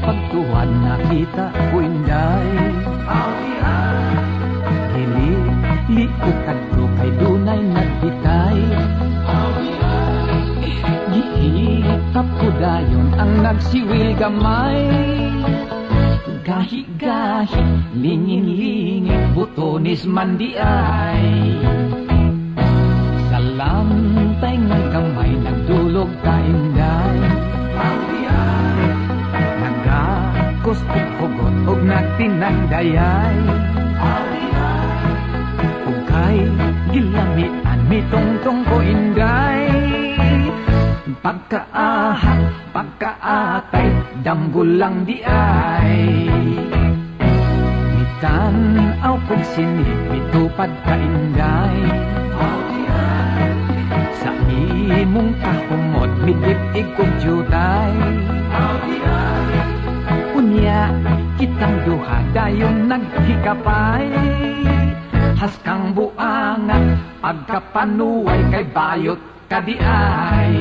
pagtuwan nakita ko inday. Dili, liuk kadto kay dunay nagbitay. Gihikap ko dayon ang nagsiwil gamay. Gahi-gahi, lingin-lingin, butonis man di ay. Salantay ng kamay, nagdulog ka inday. Nagakos og hugot og nagtinagdayay. Ug kay gilamian mitongtong ko inday. Pagkaahak, pagkaatay, damgulang di ay. Mitanaw kong sinip, mitupad ka inday. Sa imong kahumot, midip-ig kong jutay. Unya, kitang duha, dayon naghikapay. Haskang buangan, pagkapanuway kay bayot kadi ay.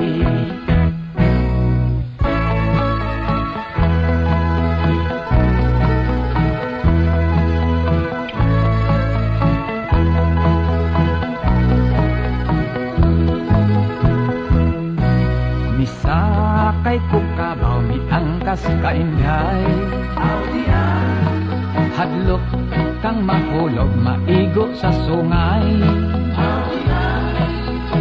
Misakay ko kabaw, miangkas ka inday. Hadlok kang mahulog, maigo sa sungay.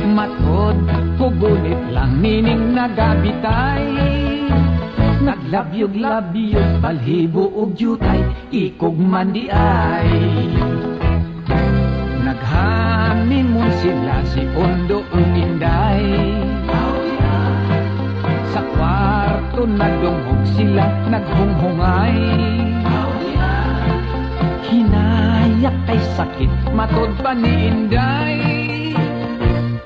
Matod ko gunit lang, nining nagabitay. Naglabyog-labyog, balhibo og jutay, ikog man di ay. Naghamimon sila si Ondo ang inday. Sa kwarto nagdungog sila, naghunghungay. Hinayak kay sakit, matod pa ni inday.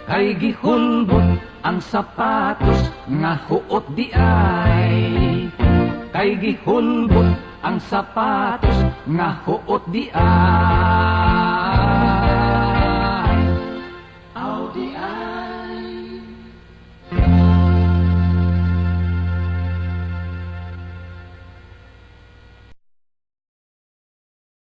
Kay gihulbot ang sapatos nga huot di ay. Kay gihulbot ang sapatos nga huot di ay.